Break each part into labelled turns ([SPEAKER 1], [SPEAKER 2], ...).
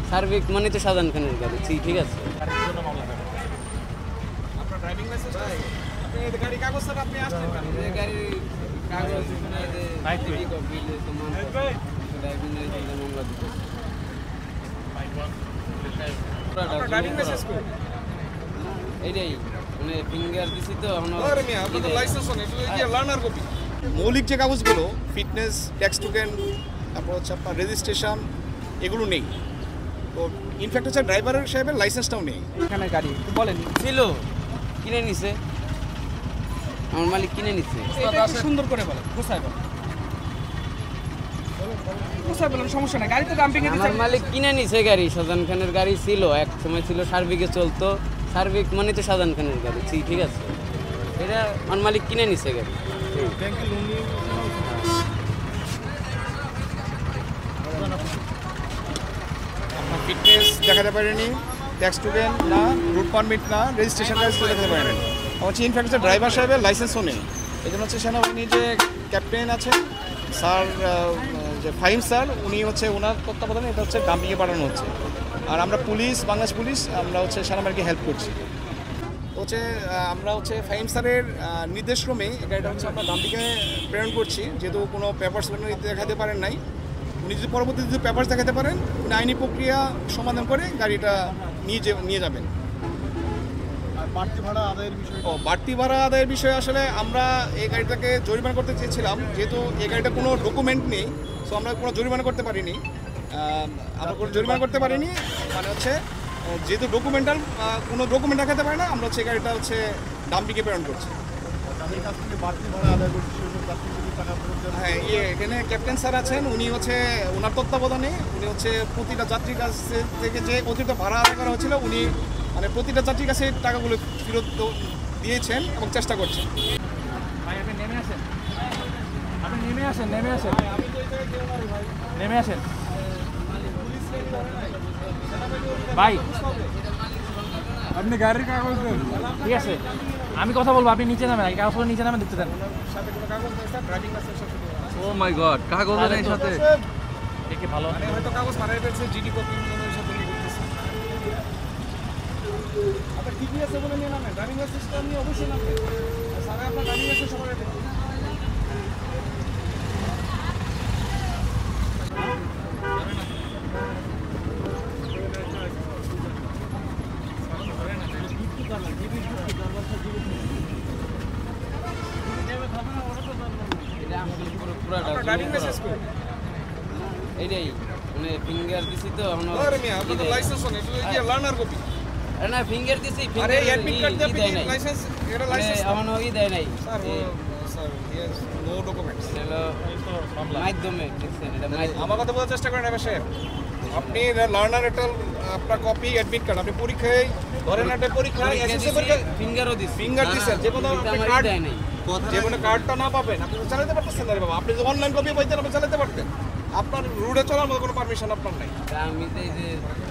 [SPEAKER 1] সার্বিক মানে তো শাহজাহান খানের গাড়ি, ঠিক আছে।
[SPEAKER 2] আপনার ড্রাইভিং লাইসেন্স আপনি এই গাড়ি কাগজ স্যার আপনি আসছেন কেন?
[SPEAKER 1] এই গাড়ির কাগজ ড্রাইভিং লাইসেন্স মামলা দিতে
[SPEAKER 2] আপনার ড্রাইভিং লাইসেন্স কই?
[SPEAKER 1] এইটাই মানে ফিঙ্গার দিছি তো
[SPEAKER 2] আরে মিয়া আপনার তো লাইসেন্স নেই, এটা কি লার্নার কপি? মৌলিক যে কাগজগুলো ফিটনেস, ট্যাক্স টোকেন, তারপর হচ্ছে আপনার রেজিস্ট্রেশন, এগুলো নেই। তো ইনফ্যাক্ট হচ্ছে ড্রাইভারের সাহেবের লাইসেন্সটাও নেই
[SPEAKER 3] এখানে গাড়ি বলেন
[SPEAKER 1] ছিল, কিনে নিছে আমার মালিক, কিনে নিছে।
[SPEAKER 3] সুন্দর করে বলেন, কোথায় বলেন, কোথায় বলেন, সমস্যা নাই, গাড়ি তো ডাম্পিং এ
[SPEAKER 1] আমার মালিক কিনে নিছে গাড়ি। শাহজাহান খানের গাড়ি ছিল, এক সময় ছিল সার্বিকে চলতো, সার্বিক মানে তো শাহজাহান খানের গাড়ি, ঠিক আছে। এটা আমার মালিক কিনে নিছে গাড়ি।
[SPEAKER 2] আপনার ফিটনেস দেখাতে পারেনি, ট্যাক্স টোকেন না, রুট পারমিট না, রেজিস্ট্রেশন দেখাতে পারেনি। হচ্ছে ইনফ্যাক্ট হচ্ছে ড্রাইভার সাহেবের লাইসেন্সও নেই। এই জন্য হচ্ছে সেনাবাহিনী যে ক্যাপ্টেন আছেন স্যার, যে ফাহিম স্যার, উনি হচ্ছে ওনার তত্ত্বাবধানে এটা হচ্ছে ডাম্পিংয়ে পাঠানো হচ্ছে। আর আমরা পুলিশ, বাংলাদেশ পুলিশ, আমরা হচ্ছে সেনাবাহিনীকে হেল্প করছি। হচ্ছে আমরা হচ্ছে ফাহিম স্যারের নির্দেশক্রমে গাড়িটা হচ্ছে আমরা ডাম্পিংয়ে প্রেরণ করছি, যেহেতু কোনো পেপারস দেখাতে পারেন নাই। উনি যদি পরবর্তীতে যদি পেপারস দেখাতে পারেন, উনি আইনি প্রক্রিয়া সমাধান করে গাড়িটা নিয়ে যাবেন।
[SPEAKER 4] আর বাড়তি ভাড়া আদায়ের বিষয়,
[SPEAKER 2] বাড়তি ভাড়া আদায়ের বিষয়ে আসলে আমরা এই গাড়িটাকে জরিমানা করতে চেয়েছিলাম, যেহেতু এই গাড়িটা কোনো ডকুমেন্ট নেই, সো আমরা কোনো জরিমানা করতে পারিনি। আমরা কোনো জরিমানা করতে পারিনি মানে হচ্ছে যেহেতু ডকুমেন্টাল কোনো ডকুমেন্ট দেখাতে পারে না, আমরা হচ্ছে এই গাড়িটা হচ্ছে ডাম্পিংয়ে প্রেরণ করছি।
[SPEAKER 4] যাদের কাছ থেকে বাড়তি ভাড়া আদায় করছে সেসব যাত্রী যদি টাকা ফেরত দেন,
[SPEAKER 2] হ্যাঁ, এখানে ক্যাপ্টেন স্যার আছেন, উনি হচ্ছে ওনার তত্ত্বাবধানে উনি হচ্ছে প্রতিটা যাত্রীর কাছ থেকে যে অতিরিক্ত ভাড়া আদায় করা হচ্ছিল, উনি মানে প্রতিটা যাত্রীর কাছে টাকাগুলো ফেরত দিয়েছেন এবং চেষ্টা করছেন।
[SPEAKER 3] ভাই আপনি নেমে আসেন, আপনি নেমে আসেন, নেমে আসেন, নেমে আসেন ভাই,
[SPEAKER 4] আপনি গাড়ির কাগজ দেন।
[SPEAKER 3] ঠিক আছে আমি কথা বলবো, আপনি নিচে নামেন, কাগজগুলো নিচে নামেন, দেখতে দেন।
[SPEAKER 2] সাথে কোনো কাগজ নেই স্যার, ড্রাইভিং লাইসেন্স সাথে
[SPEAKER 5] ও মাই গড, কাগজ নেই সাথে।
[SPEAKER 3] দেখে ভালো
[SPEAKER 2] মানে হয়তো কাগজ মারাই ফেলছে, জিডি কপি সাথে নিয়ে করতেছে। আপনার ঠিকই আছে বলে নিয়ে নামেন, ড্রাইভিং লাইসেন্সটা নিয়ে অবশ্যই নামবেন। স্যার আপনার ড্রাইভিং লাইসেন্স সবার আগে ড্রাইভিং লাইসেন্স কই?
[SPEAKER 1] এইটাই মানে ফিঙ্গার দিছি তো
[SPEAKER 2] আরে মিয়া আপনার তো লাইসেন্সও নেই, এটা কি লার্নার কপি?
[SPEAKER 1] না ফিঙ্গার দিছি,
[SPEAKER 2] আরে অ্যাডমিট কার্ড দিয়ে আপনি লাইসেন্স, এটা লাইসেন্স
[SPEAKER 1] আমার ওই দেয় নাই
[SPEAKER 2] sir, sir yes no documents.
[SPEAKER 1] হলো মাধ্যমে দেখছেন, এটা
[SPEAKER 2] আমার কথা বোঝার চেষ্টা করেন এবার সাহেব, আপনি লার্নার একটা আপনার কপি অ্যাডমিট কার্ড, আপনি পরীক্ষায় ধরেন একটা পরীক্ষায় এসএসসি পরীক্ষা
[SPEAKER 1] ফিঙ্গারও দিছি,
[SPEAKER 2] ফিঙ্গার দিছেন, যে কোনো কার্ড
[SPEAKER 1] দেয় নাই,
[SPEAKER 2] যে কোনো কার্ডটা না পাবেন আপনি তো চালাতে পারতেছেন না রে বাবা। আপনি যদি অনলাইন কপি পাইতেন আপনি চালাতে পারতেন, আপনার রুটে চলার মতো কোনো পারমিশন আপনার নাই।
[SPEAKER 1] আমি তো এই যে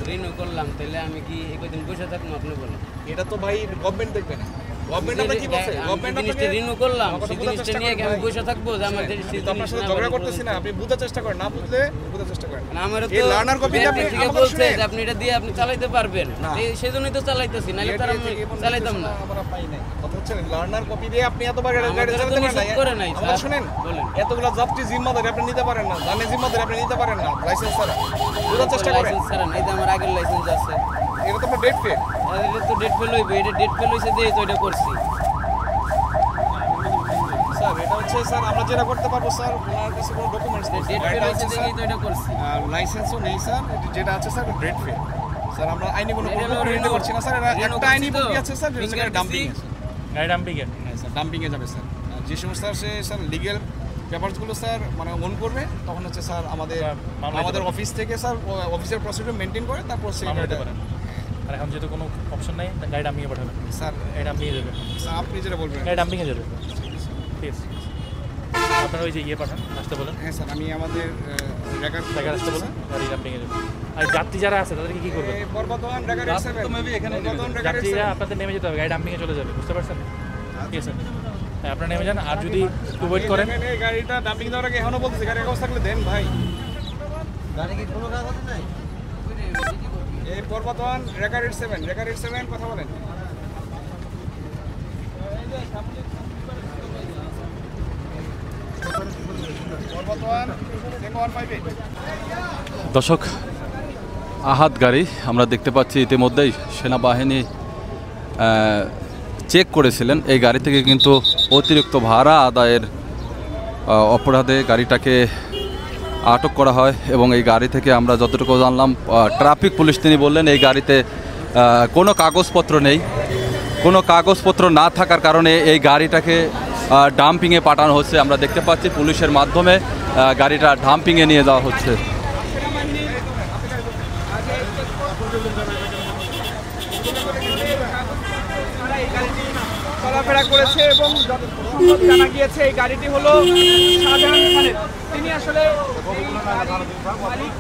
[SPEAKER 1] রিনিউ করলাম, তাহলে আমি কি এই কদিন বসে থাকবো আপনি বলেন?
[SPEAKER 2] এটা তো ভাই গভর্নমেন্ট দেখবে না, গভর্নমেন্ট আপনাকে কি বলছে, গভর্নমেন্ট
[SPEAKER 1] জিনিসটা রিনিউ করলাম, সেই জিনিসটা নিয়ে কি আমি বসে থাকবো যে আমার
[SPEAKER 2] তো আপনার সাথে ঝগড়া করতেছি না, আপনি বুঝার চেষ্টা করেন, না বুঝলে বোঝার চেষ্টা করেন।
[SPEAKER 1] আমার
[SPEAKER 2] এই
[SPEAKER 1] তো
[SPEAKER 2] লার্নার কপি আপনি
[SPEAKER 1] ঠিক বলছে যে আপনি এটা দিয়ে আপনি চালাতে পারবেন, সেজন্যই তো চালাইতেছি, নাহলে তো আমি চালাইতাম না।
[SPEAKER 2] আমরা পাই নাই, কথা হচ্ছে লার্নার কপি দিয়ে আপনি এতবার গাড়ি চালাতে পারেন না। আমাদের শুনেন, এতগুলা যাত্রী জিম্মাদারি আপনি নিতে পারেন না, জানে জিম্মাদারি আপনি নিতে পারেন না লাইসেন্স ছাড়া, বোঝার চেষ্টা করেন।
[SPEAKER 1] লাইসেন্স ছাড়া নাই, আমার আগের লাইসেন্স আছে,
[SPEAKER 2] এটা তো ডেট ফেল,
[SPEAKER 1] এটা তো ডেট ফেল হইবে, এটা ডেট ফেল হইছে দিয়ে তো এটা করছি
[SPEAKER 2] স্যার। এটা হচ্ছে স্যার আমরা যেটা করতে পারবো স্যার, ওনার কাছে কোনো ডকুমেন্টস নেই,
[SPEAKER 1] ডেট ফেল হইছে দেখেই তো এটা করছি,
[SPEAKER 2] লাইসেন্সও নেই স্যার, যেটা আছে স্যার ডেট ফেল। স্যার আমরা আইনি কোনো প্রক্রিয়া করছি না স্যার, এটা একটা আইনি প্রক্রিয়া আছে স্যার, যেটা ডাম্পিং আছে,
[SPEAKER 3] গাড়ি ডাম্পিং এর,
[SPEAKER 2] হ্যাঁ স্যার ডাম্পিংয়ে যাবে স্যার। যে সমস্ত স্যার লিগ্যাল পেপারসগুলো স্যার মানে অন করবে, তখন হচ্ছে স্যার আমাদের অফিস থেকে স্যার অফিসের প্রসিডিউর মেনটেন করে তারপর
[SPEAKER 3] মামলা দিতে পারেন। আর এখন যেহেতু কোনো অপশন নাই, গাড়ি ডাম্পিংয়ে পাঠাবেন
[SPEAKER 2] স্যার।
[SPEAKER 3] গাড়ি ডাম্পিংয়ে যাবে,
[SPEAKER 2] স্যার আপনি যেটা বলবেন,
[SPEAKER 3] গাড়ি ডাম্পিংয়ে যাবে, ঠিক আছে। আপনার ওই যে ইয়ে পাঠান, আসতে বলেন,
[SPEAKER 2] হ্যাঁ স্যার আমি আমাদের
[SPEAKER 3] জায়গা আসতে বলেন, গাড়ি ডাম্পিংয়ে যাবে। আর যাত্রী যারা আছে তাদেরকে কী করবেন?
[SPEAKER 2] বর্তমান ঢাকার
[SPEAKER 3] যাত্রীরা আপনাদের নেমে যেতে হবে, গাড়ি ডাম্পিংয়ে চলে যাবে, বুঝতে পারছেন? ঠিক আছে, হ্যাঁ আপনারা নেমে যান, আর যদি একটু ওয়েট করেন।
[SPEAKER 2] গাড়িটা ডাম্পিং দেওয়ার আগে এখনো বলতেছে গাড়ির কাগজ থাকলে দেন ভাই।
[SPEAKER 4] গাড়ি কি কোনো কাগজ নাই?
[SPEAKER 2] এই পর্বতওয়ান রেকারেট 7 কথা বলেন। পর্বতওয়ান দেখো 158
[SPEAKER 5] দর্শক, আহাত গাড়ি আমরা দেখতে পাচ্ছি ইতিমধ্যেই সেনাবাহিনী চেক করেছিলেন। এই গাড়ি থেকে কিন্তু অতিরিক্ত ভাড়া আদায়ের অপরাধে গাড়িটাকে আটক করা হয় এবং এই গাড়ি থেকে আমরা যতটুকু জানলাম ট্রাফিক পুলিশ তিনি বললেন এই গাড়িতে কোনো কাগজপত্র নেই। কোনো কাগজপত্র না থাকার কারণে এই গাড়িটাকে ডাম্পিংয়ে পাঠানো হচ্ছে। আমরা দেখতে পাচ্ছি পুলিশের মাধ্যমে গাড়িটা ডাম্পিংয়ে নিয়ে যাওয়া হচ্ছে।
[SPEAKER 2] চলাফেরা করেছে এবং যতটুকু জানা গিয়েছে এই গাড়িটি হলো শাহজাহান খানের। তিনি আসলে এই গাড়ির মালিক।